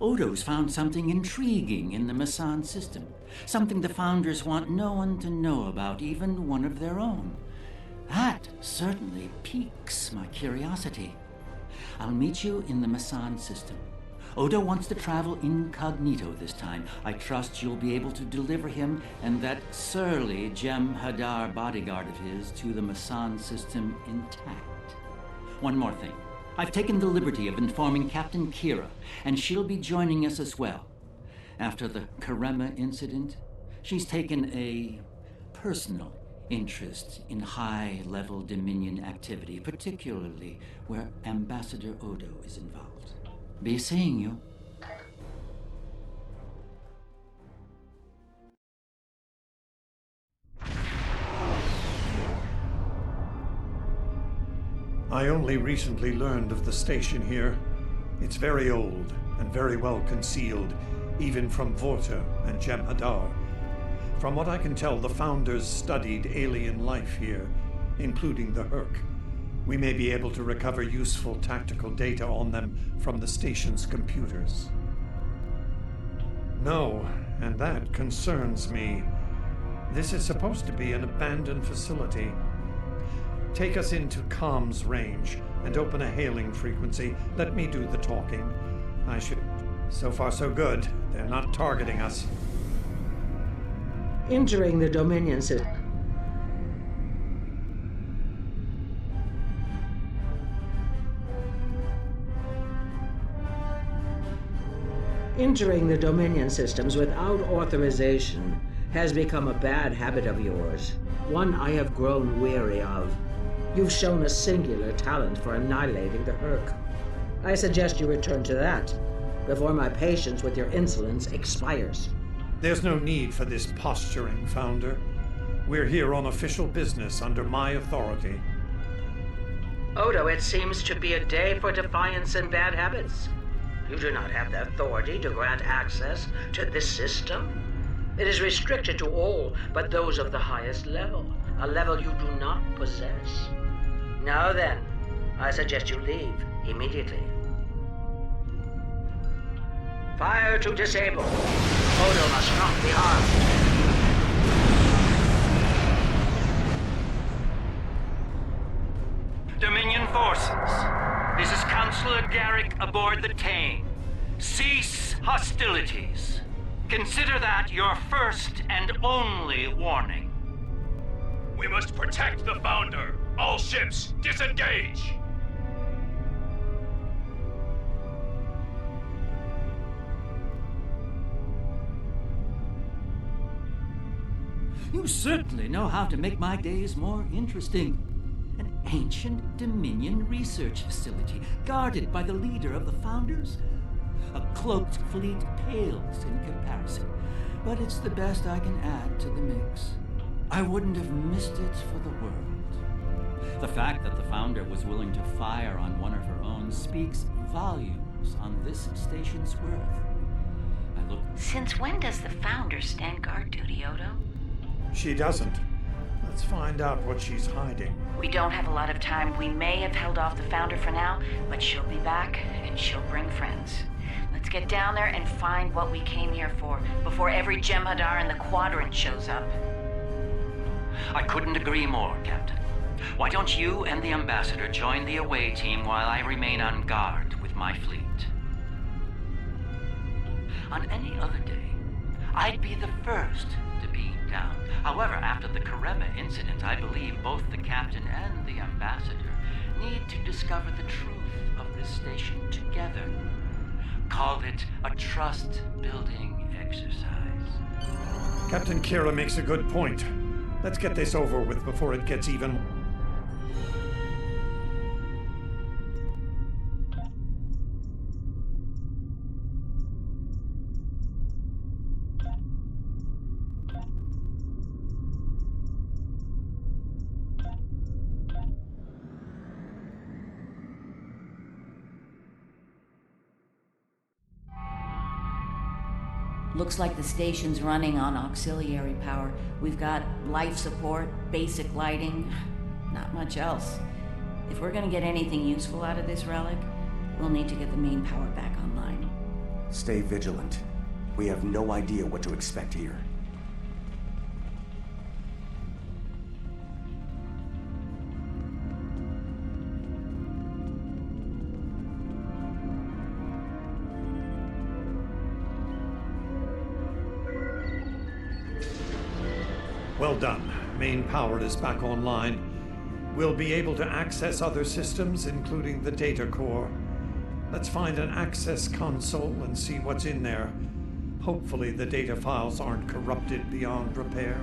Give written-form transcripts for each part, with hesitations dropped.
Odo's found something intriguing in the Masan system. Something the Founders want no one to know about, even one of their own. That certainly piques my curiosity. I'll meet you in the Masan system. Odo wants to travel incognito this time. I trust you'll be able to deliver him and that surly Jem'Hadar bodyguard of his to the Masan system intact. One more thing. I've taken the liberty of informing Captain Kira, and she'll be joining us as well. After the Karema incident, she's taken a personal interest in high-level Dominion activity, particularly where Ambassador Odo is involved. Be seeing you. I only recently learned of the station here. It's very old and very well concealed, even from Vorta and Jem'Hadar. From what I can tell, the Founders studied alien life here, including the Herc. We may be able to recover useful tactical data on them from the station's computers. No, and that concerns me. This is supposed to be an abandoned facility. Take us into comms range and open a hailing frequency. Let me do the talking. I should... So far, so good. They're not targeting us. Entering the Dominion system. Entering the Dominion systems without authorization has become a bad habit of yours, one I have grown weary of. You've shown a singular talent for annihilating the Herc. I suggest you return to that before my patience with your insolence expires. There's no need for this posturing, Founder. We're here on official business under my authority. Odo, it seems to be a day for defiance and bad habits. You do not have the authority to grant access to this system. It is restricted to all but those of the highest level, a level you do not possess. Now then, I suggest you leave immediately. Fire to disable. Odo must not be harmed. Dominion forces, this is Counselor Garrick aboard the Tane. Cease hostilities. Consider that your first and only warning. We must protect the Founder. All ships, disengage! You certainly know how to make my days more interesting. An ancient Dominion research facility, guarded by the leader of the Founders. A cloaked fleet pales in comparison, but it's the best I can add to the mix. I wouldn't have missed it for the world. The fact that the Founder was willing to fire on one of her own speaks volumes on this station's worth. I look... Since when does the Founder stand guard duty, Odo? She doesn't. Let's find out what she's hiding. We don't have a lot of time. We may have held off the Founder for now, but she'll be back, and she'll bring friends. Let's get down there and find what we came here for, before every Jem'Hadar in the quadrant shows up. I couldn't agree more, Captain. Why don't you and the Ambassador join the away team while I remain on guard with my fleet? On any other day, I'd be the first to be down. However, after the Karema incident, I believe both the Captain and the Ambassador need to discover the truth of this station together. Call it a trust-building exercise. Captain Kira makes a good point. Let's get this over with before it gets even... Looks like the station's running on auxiliary power. We've got life support, basic lighting, not much else. If we're gonna get anything useful out of this relic, we'll need to get the main power back online. Stay vigilant. We have no idea what to expect here. Well done. Main power is back online. We'll be able to access other systems, including the data core. Let's find an access console and see what's in there. Hopefully the data files aren't corrupted beyond repair.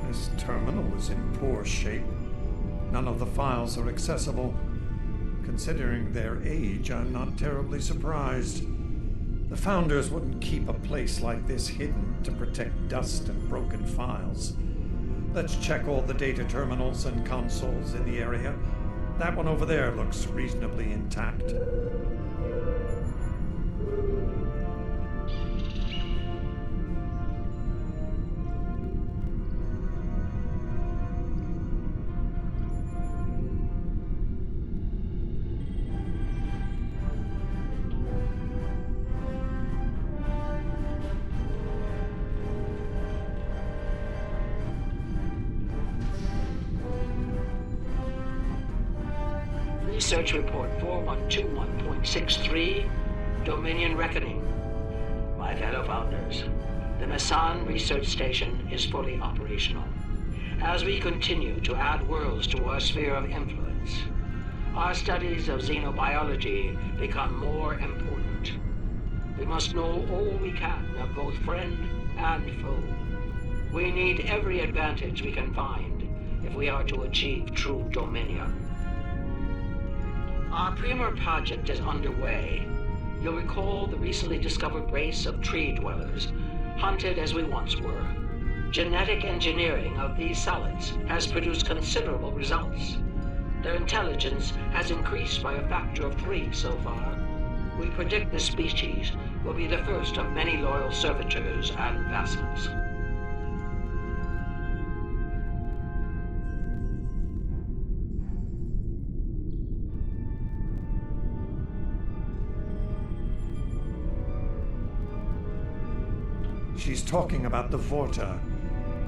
This terminal is in poor shape. None of the files are accessible. Considering their age, I'm not terribly surprised. The Founders wouldn't keep a place like this hidden to protect dust and broken files. Let's check all the data terminals and consoles in the area. That one over there looks reasonably intact. Research Report 4121.63, Dominion Reckoning. My fellow Founders, the Mesan Research Station is fully operational. As we continue to add worlds to our sphere of influence, our studies of xenobiology become more important. We must know all we can of both friend and foe. We need every advantage we can find if we are to achieve true dominion. Our Premier project is underway. You'll recall the recently discovered race of tree dwellers, hunted as we once were. Genetic engineering of these solids has produced considerable results. Their intelligence has increased by a factor of 3 so far. We predict this species will be the first of many loyal servitors and vassals. She's talking about the Vorta.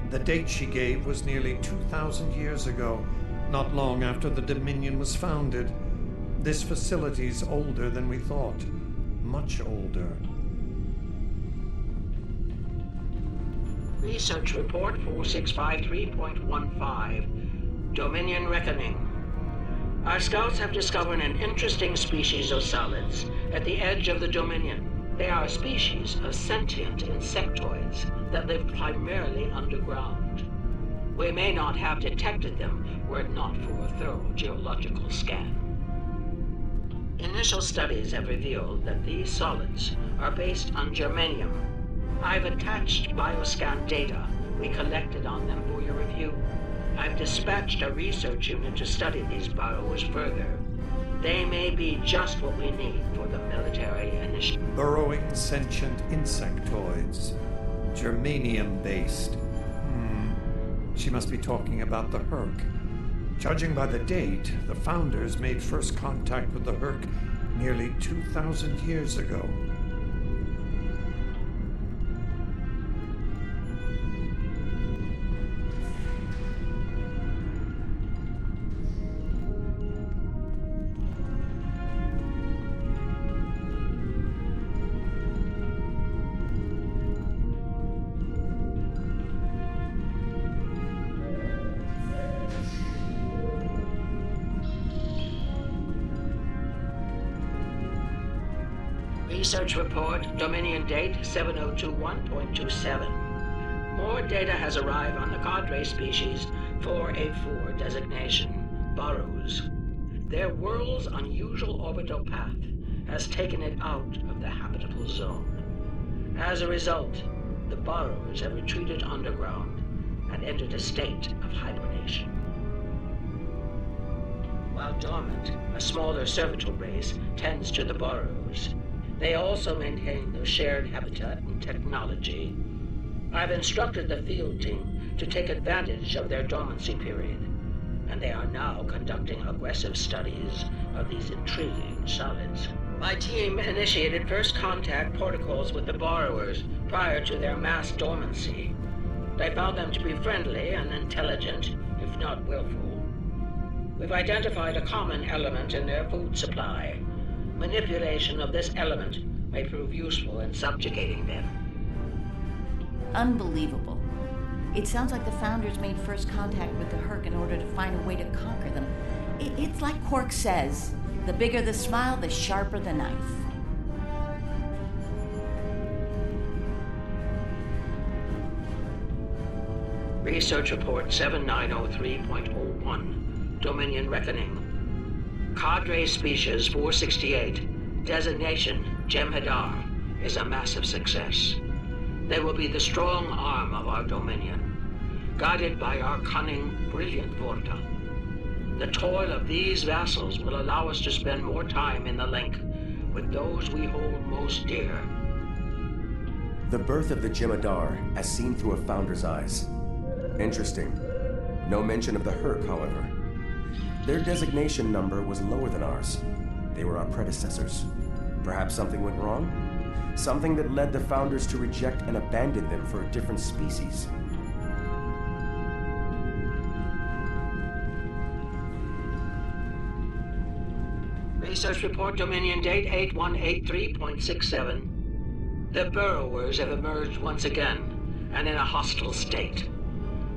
The date she gave was nearly 2,000 years ago, not long after the Dominion was founded. This facility's older than we thought. Much older. Research Report 4653.15, Dominion Reckoning. Our scouts have discovered an interesting species of solids at the edge of the Dominion. They are a species of sentient insectoids that live primarily underground. We may not have detected them were it not for a thorough geological scan. Initial studies have revealed that these solids are based on germanium. I've attached bioscan data we collected on them for your review. I've dispatched a research unit to study these burrows further. They may be just what we need for the military initiative. Burrowing sentient insectoids. Germanium-based. She must be talking about the Herc. Judging by the date, the Founders made first contact with the Herc nearly 2,000 years ago. Research report, Dominion date 7021.27. More data has arrived on the cadre species 4A4 designation, Burrows. Their world's unusual orbital path has taken it out of the habitable zone. As a result, the Burrows have retreated underground and entered a state of hibernation. While dormant, a smaller servitor race tends to the Burrows. They also maintain their shared habitat and technology. I've instructed the field team to take advantage of their dormancy period, and they are now conducting aggressive studies of these intriguing solids. My team initiated first contact protocols with the borrowers prior to their mass dormancy. They found them to be friendly and intelligent, if not willful. We've identified a common element in their food supply. Manipulation of this element may prove useful in subjugating them. Unbelievable. It sounds like the Founders made first contact with the Herc in order to find a way to conquer them. It's like Quark says, the bigger the smile, the sharper the knife. Research report 7903.01, Dominion Reckoning. Cadre species 468, designation Jem'Hadar, is a massive success. They will be the strong arm of our Dominion, guided by our cunning, brilliant Vorta. The toil of these vassals will allow us to spend more time in the link with those we hold most dear. The birth of the Jem'Hadar as seen through a Founder's eyes. Interesting. No mention of the Herc, however. Their designation number was lower than ours. They were our predecessors. Perhaps something went wrong? Something that led the Founders to reject and abandon them for a different species. Research report Dominion date 8183.67. The Burrowers have emerged once again, and in a hostile state.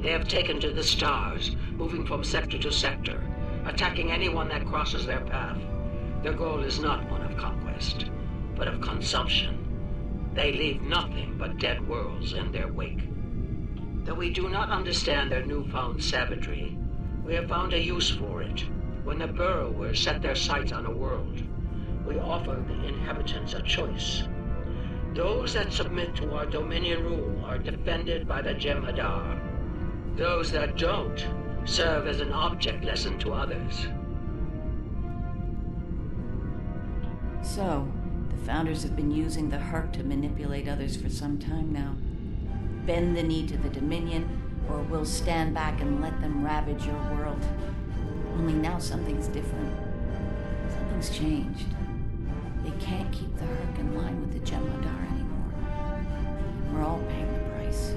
They have taken to the stars, moving from sector to sector, attacking anyone that crosses their path. Their goal is not one of conquest, but of consumption. They leave nothing but dead worlds in their wake. Though we do not understand their newfound savagery, we have found a use for it. When the Burrowers set their sights on a world, we offer the inhabitants a choice. Those that submit to our Dominion rule are defended by the Jem'Hadar. Those that don't serve as an object lesson to others. So, the Founders have been using the Herc to manipulate others for some time now. Bend the knee to the Dominion, or we'll stand back and let them ravage your world. Only now something's different. Something's changed. They can't keep the Herc in line with the Jem'Hadar anymore. We're all paying the price.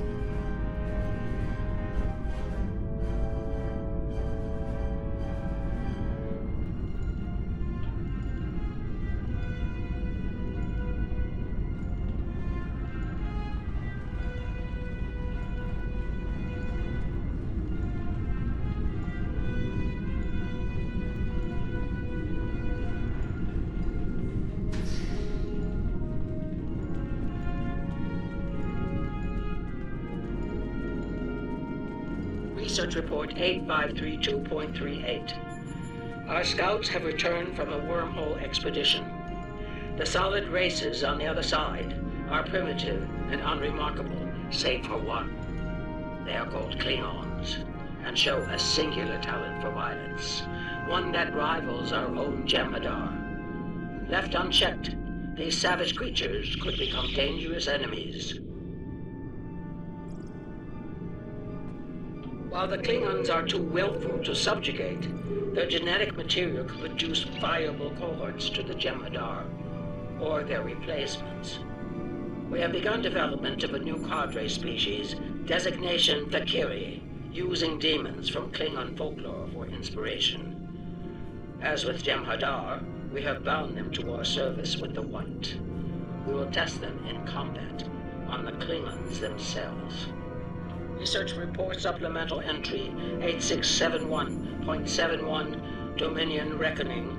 Research report 8532.38. Our scouts have returned from a wormhole expedition. The solid races on the other side are primitive and unremarkable, save for one. They are called Klingons, and show a singular talent for violence, one that rivals our own Jem'Hadar. Left unchecked, these savage creatures could become dangerous enemies. While the Klingons are too willful to subjugate, their genetic material can produce viable cohorts to the Jem'Hadar, or their replacements. We have begun development of a new cadre species, designation Fakiri, using demons from Klingon folklore for inspiration. As with Jem'Hadar, we have bound them to our service with the White. We will test them in combat on the Klingons themselves. Research Report Supplemental Entry 8671.71 Dominion Reckoning.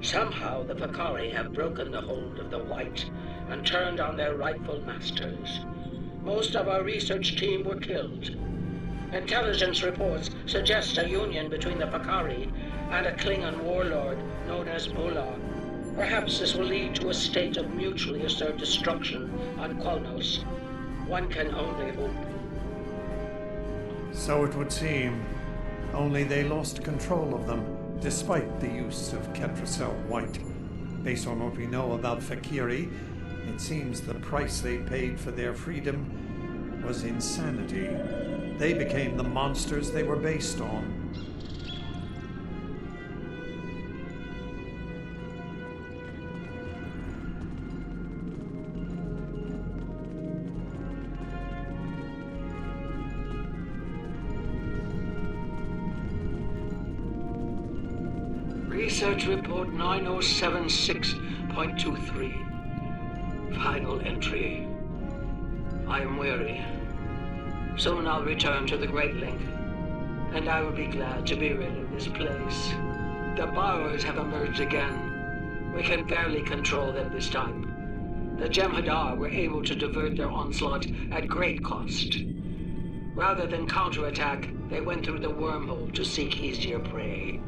Somehow the Fakari have broken the hold of the White and turned on their rightful masters. Most of our research team were killed. Intelligence reports suggest a union between the Fakari and a Klingon warlord known as Bulla. Perhaps this will lead to a state of mutually assured destruction on Qualnos. One can only hope. So it would seem. Only they lost control of them, despite the use of Ketracel White. Based on what we know about Fakiri, it seems the price they paid for their freedom was insanity. They became the monsters they were based on. Research Report 9076.23. Final entry. I am weary. Soon I'll return to the Great Link, and I will be glad to be rid of this place. The borrowers have emerged again. We can barely control them this time. The Jem'Hadar were able to divert their onslaught at great cost. Rather than counterattack, they went through the wormhole to seek easier prey.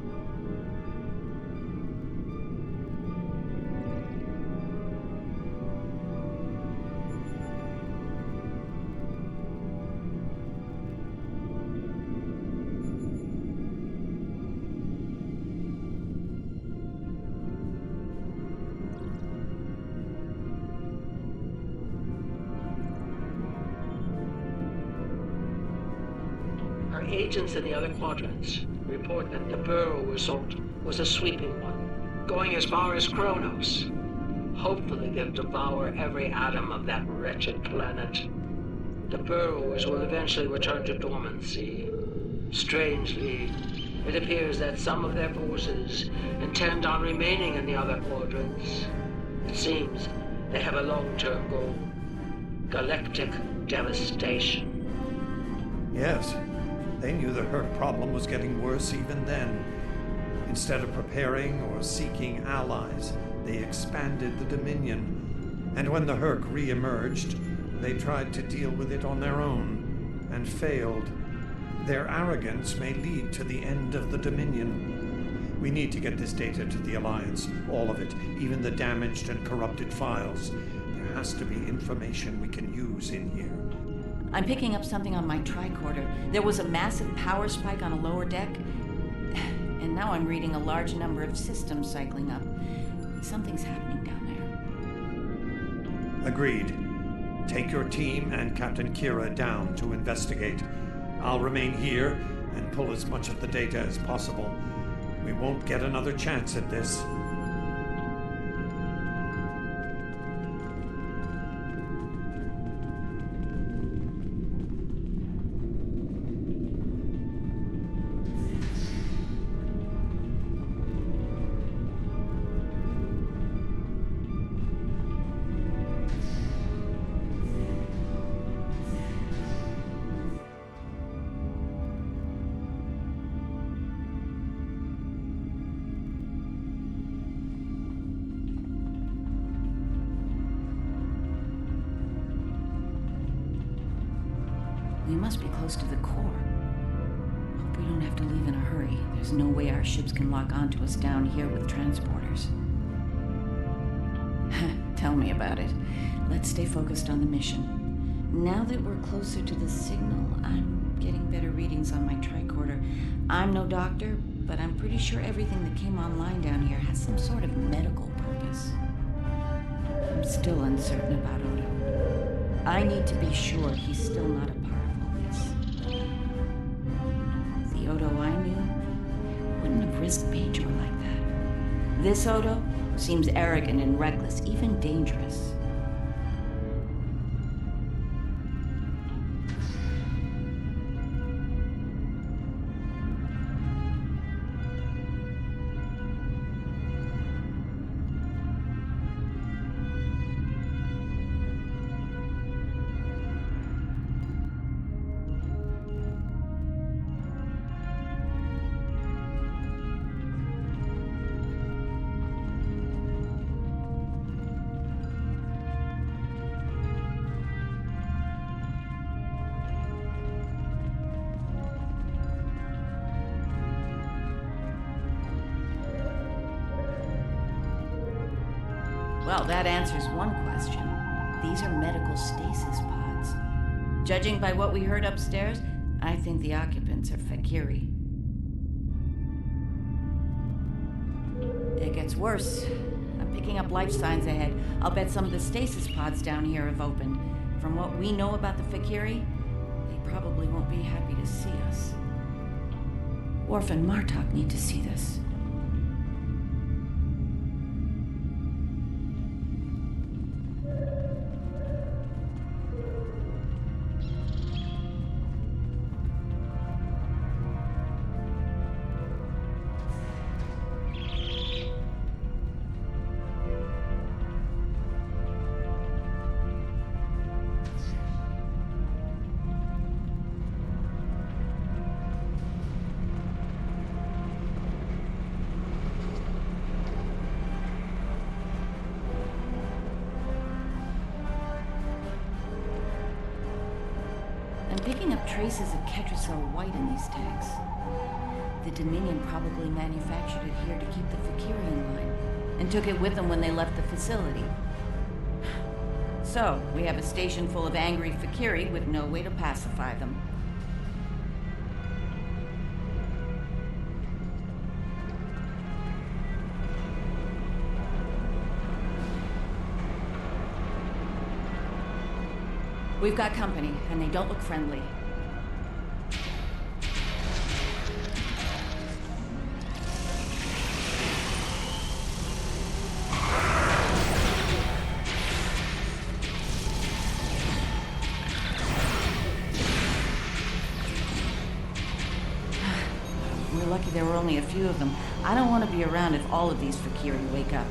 Agents in the other quadrants report that the burrow assault was a sweeping one, going as far as Kronos. Hopefully they'll devour every atom of that wretched planet. The burrowers will eventually return to dormancy. Strangely, it appears that some of their forces intend on remaining in the other quadrants. It seems they have a long-term goal: galactic devastation. Yes. They knew the Herc problem was getting worse even then. Instead of preparing or seeking allies, they expanded the Dominion. And when the Herc re-emerged, they tried to deal with it on their own, and failed. Their arrogance may lead to the end of the Dominion. We need to get this data to the Alliance, all of it, even the damaged and corrupted files. There has to be information we can use in here. I'm picking up something on my tricorder. There was a massive power spike on a lower deck, and now I'm reading a large number of systems cycling up. Something's happening down there. Agreed. Take your team and Captain Kira down to investigate. I'll remain here and pull as much of the data as possible. We won't get another chance at this. We must be close to the core. Hope we don't have to leave in a hurry. There's no way our ships can lock onto us down here with transporters. Tell me about it. Let's stay focused on the mission. Now that we're closer to the signal, I'm getting better readings on my tricorder. I'm no doctor, but I'm pretty sure everything that came online down here has some sort of medical purpose. I'm still uncertain about Odo. I need to be sure he's still not a part of all this. Odo I knew wouldn't have risked Major like that. This Odo seems arrogant and reckless, even dangerous. Well, that answers one question. These are medical stasis pods. Judging by what we heard upstairs, I think the occupants are Fakiri. It gets worse. I'm picking up life signs ahead. I'll bet some of the stasis pods down here have opened. From what we know about the Fakiri, they probably won't be happy to see us. Worf and Martok need to see this. Picking up traces of Ketracel white in these tanks. The Dominion probably manufactured it here to keep the Fakiri in line, and took it with them when they left the facility. So, we have a station full of angry Fakiri with no way to pacify them. We've got company, and they don't look friendly. We're lucky there were only a few of them. I don't want to be around if all of these Fakiri wake up.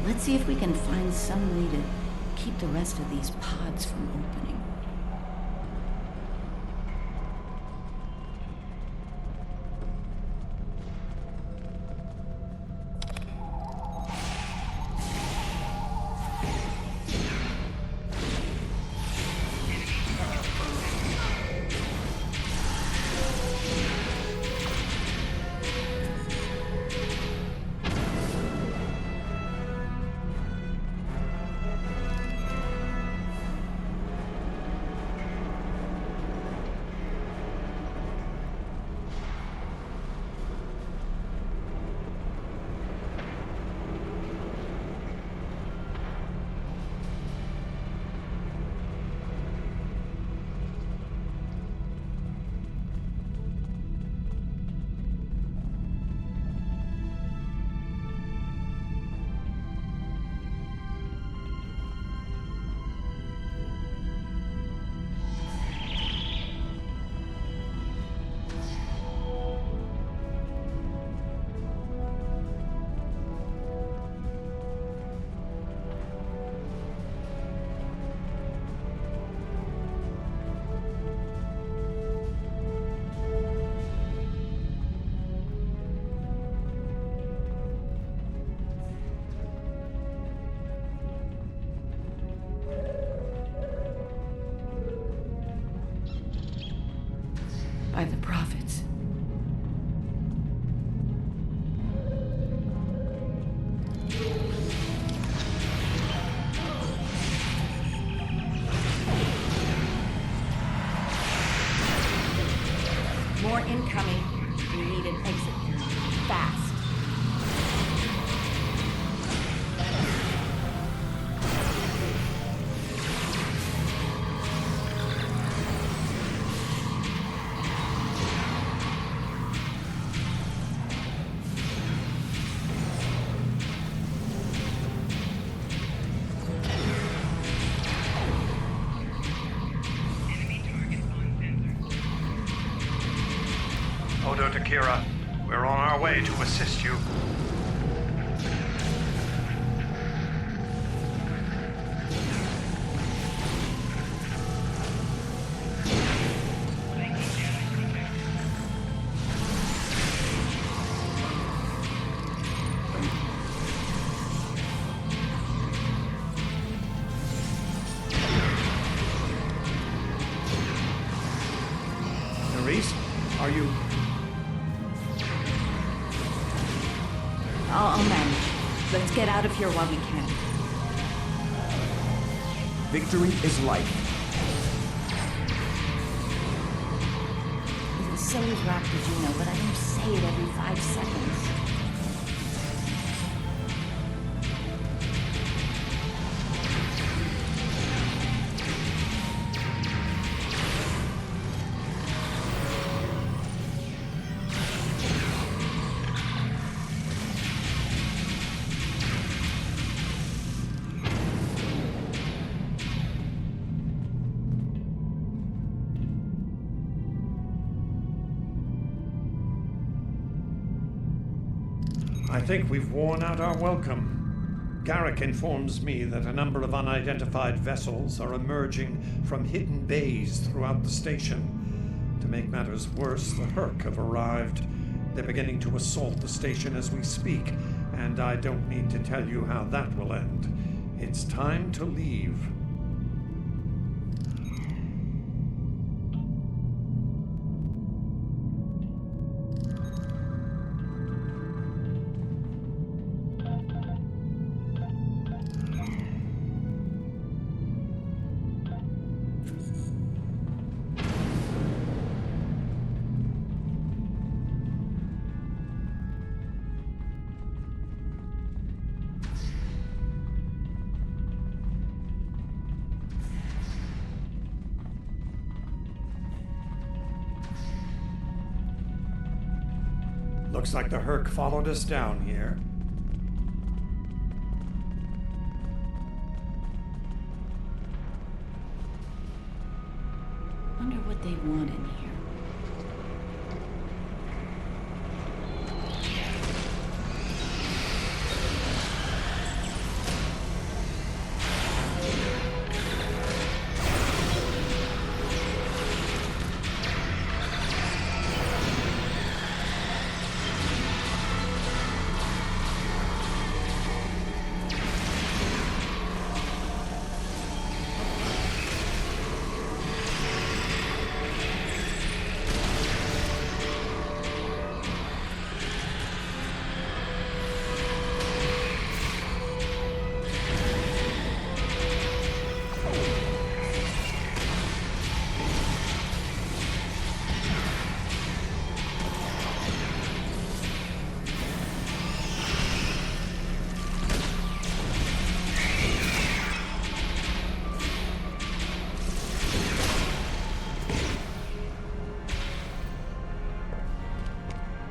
Let's see if we can find some way to keep the rest of these pods from opening. By the prophets. More incoming. We need an exit here. Fast. Kira. We're on our way to assist you. Are you... I'll manage. Let's get out of here while we can. Victory is life. It's a silly rap, did you know, but I don't say it every 5 seconds. I think we've worn out our welcome. Garrick informs me that a number of unidentified vessels are emerging from hidden bays throughout the station. To make matters worse, the Herc have arrived. They're beginning to assault the station as we speak, and I don't need to tell you how that will end. It's time to leave. Looks like the Herc followed us down here. Wonder what they want in here.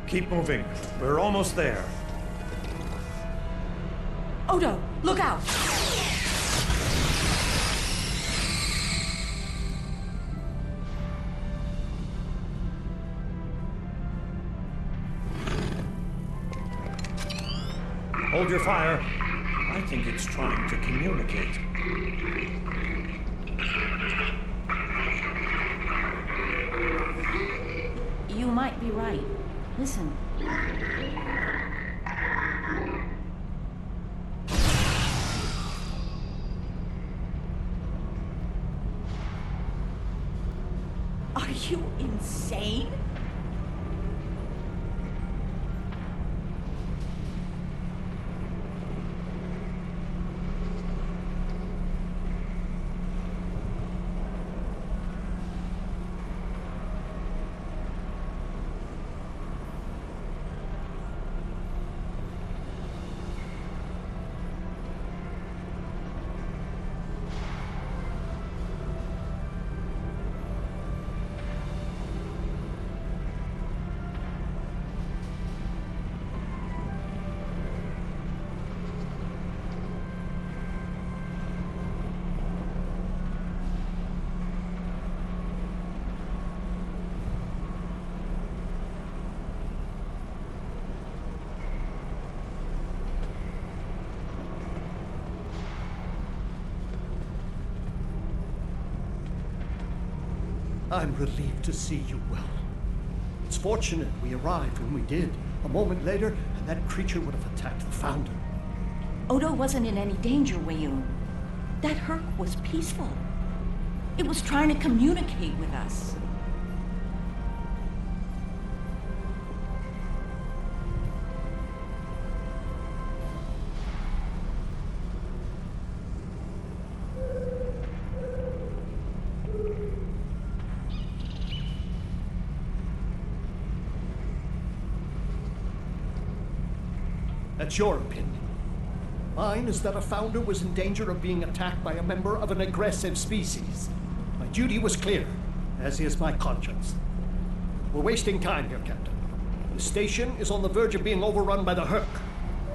Keep moving. We're almost there. Odo, look out! Hold your fire. I think it's trying to communicate. You might be right. Listen. Are you insane? I'm relieved to see you well. It's fortunate we arrived when we did. A moment later, and that creature would have attacked the Founder. Odo wasn't in any danger, Wayoon. That Herc was peaceful. It was trying to communicate with us. That's your opinion. Mine is that a Founder was in danger of being attacked by a member of an aggressive species. My duty was clear, as is my conscience. We're wasting time here, Captain. The station is on the verge of being overrun by the Herc.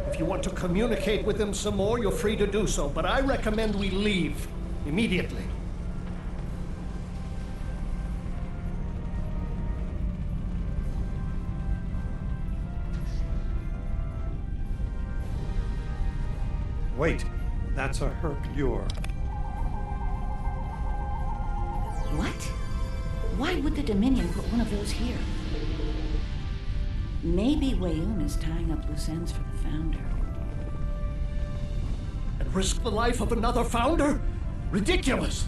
If you want to communicate with them some more, you're free to do so, but I recommend we leave immediately. Wait, that's a Herc lure. What? Why would the Dominion put one of those here? Maybe Wayoon is tying up loose ends for the Founder. And risk the life of another Founder? Ridiculous!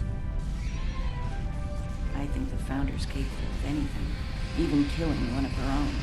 I think the Founder's capable of anything, even killing one of her own.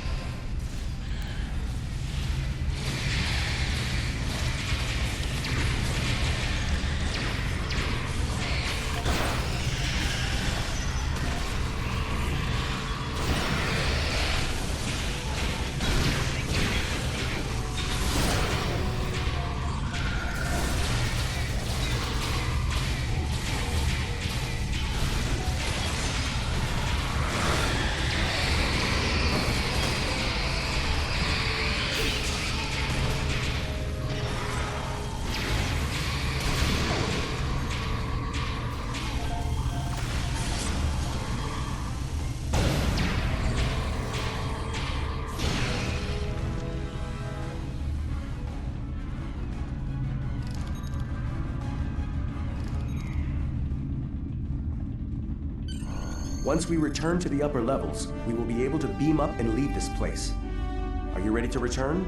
Once we return to the upper levels, we will be able to beam up and leave this place. Are you ready to return?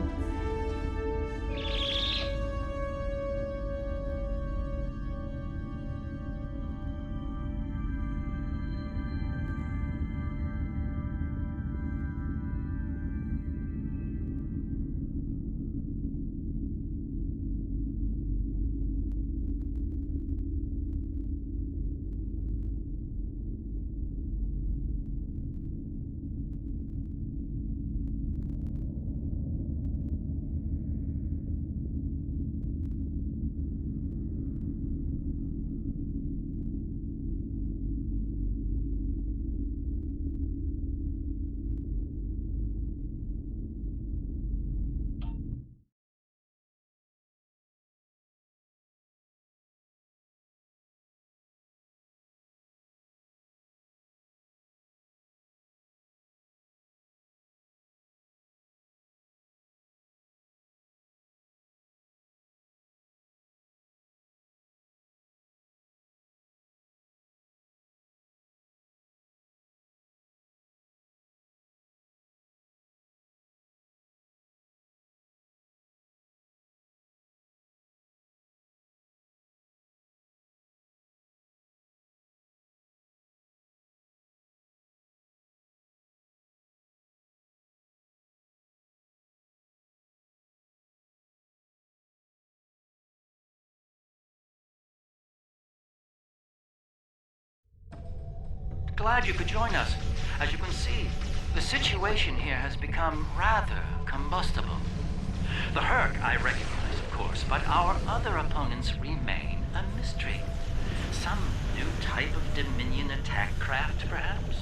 Glad you could join us. As you can see, the situation here has become rather combustible. The Herc I recognize, of course, but our other opponents remain a mystery. Some new type of Dominion attack craft, perhaps?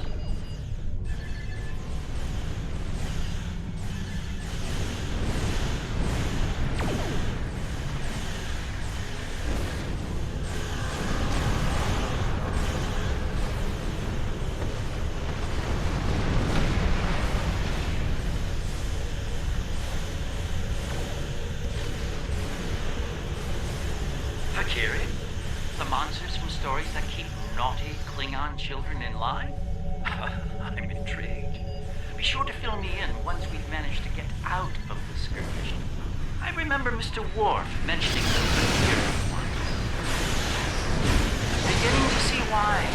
The monsters from stories that keep naughty Klingon children in line? I'm intrigued. Be sure to fill me in once we've managed to get out of the skirmish. I remember Mr. Worf mentioning the Valkyrie once. Beginning to see why.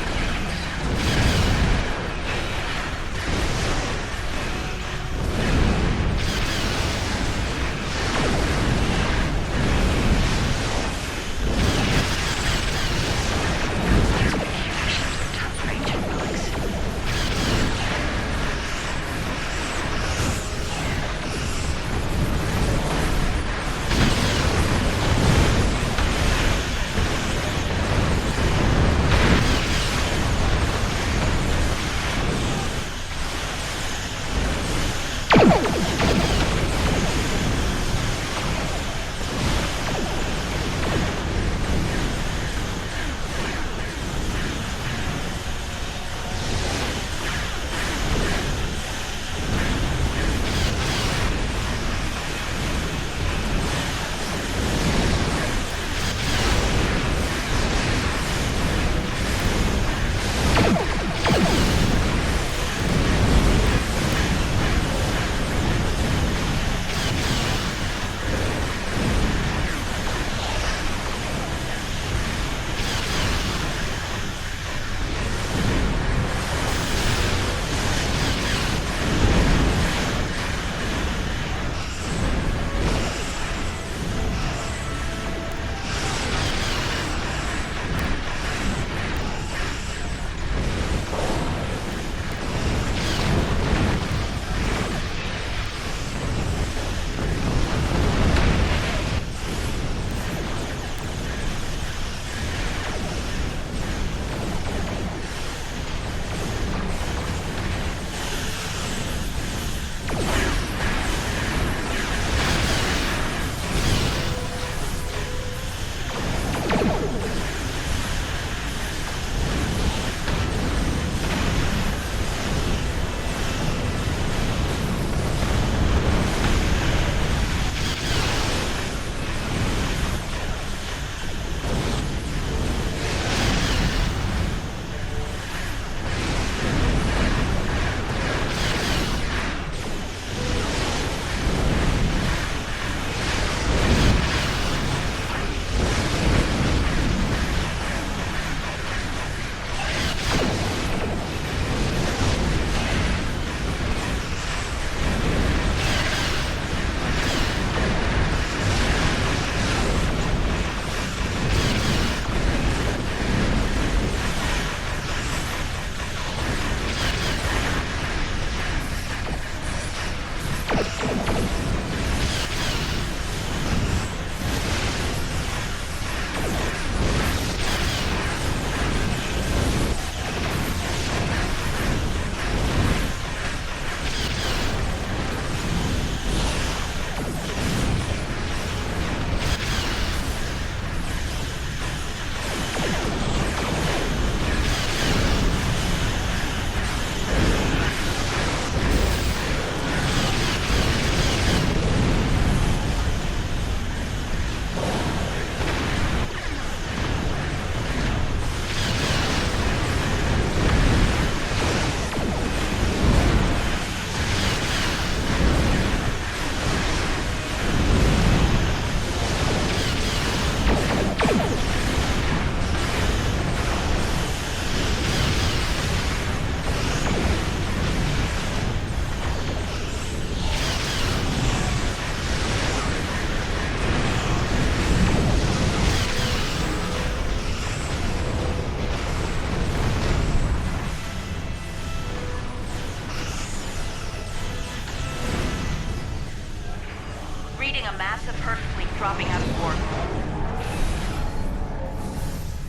Reading a massive Hurk fleet dropping out of port.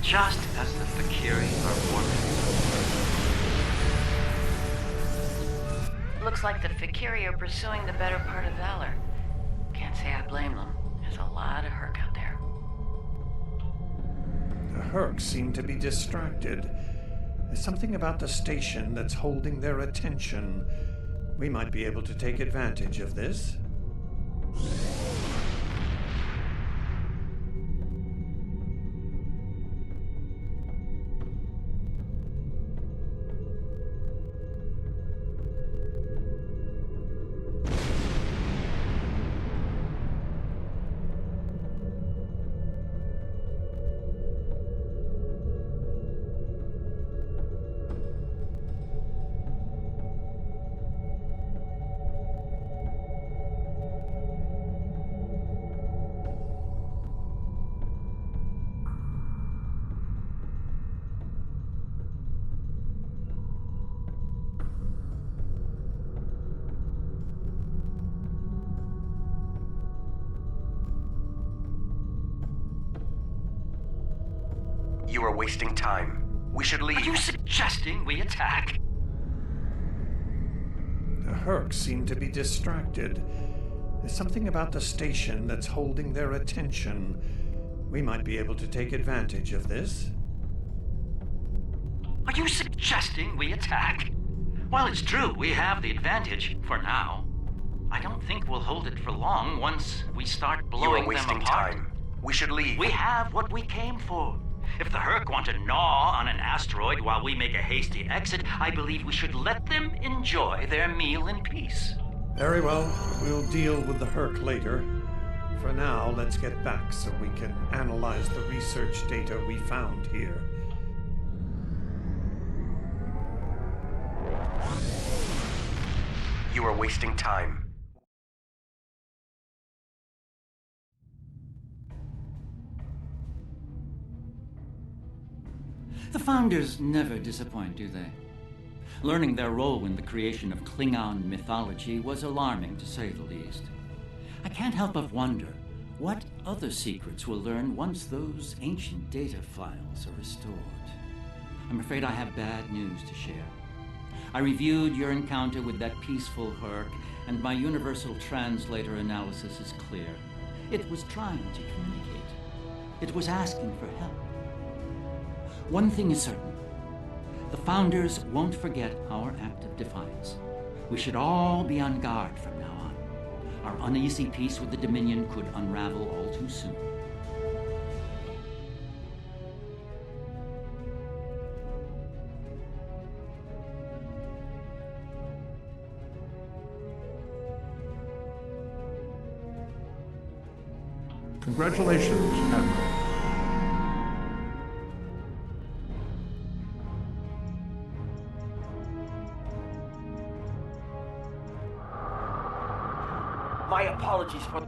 Just as the Valkyrie are warping. Looks like the Valkyrie are pursuing the better part of Valor. Can't say I blame them. There's a lot of Hurk out there. The Hurks seem to be distracted. There's something about the station that's holding their attention. We might be able to take advantage of this. You are wasting time. We should leave. Are you suggesting we attack? The Hercs seem to be distracted. There's something about the station that's holding their attention. We might be able to take advantage of this. Are you suggesting we attack? Well, it's true, we have the advantage, for now. I don't think we'll hold it for long once we start You blowing are wasting them apart. time. We should leave. We have what we came for. If the Herc want to gnaw on an asteroid while we make a hasty exit, I believe we should let them enjoy their meal in peace. Very well. We'll deal with the Herc later. For now, let's get back so we can analyze the research data we found here. You are wasting time. The Founders never disappoint, do they? Learning their role in the creation of Klingon mythology was alarming, to say the least. I can't help but wonder what other secrets we'll learn once those ancient data files are restored. I'm afraid I have bad news to share. I reviewed your encounter with that peaceful Herc, and my universal translator analysis is clear. It was trying to communicate. It was asking for help. One thing is certain. The Founders won't forget our act of defiance. We should all be on guard from now on. Our uneasy peace with the Dominion could unravel all too soon. Congratulations, Admiral. My apologies for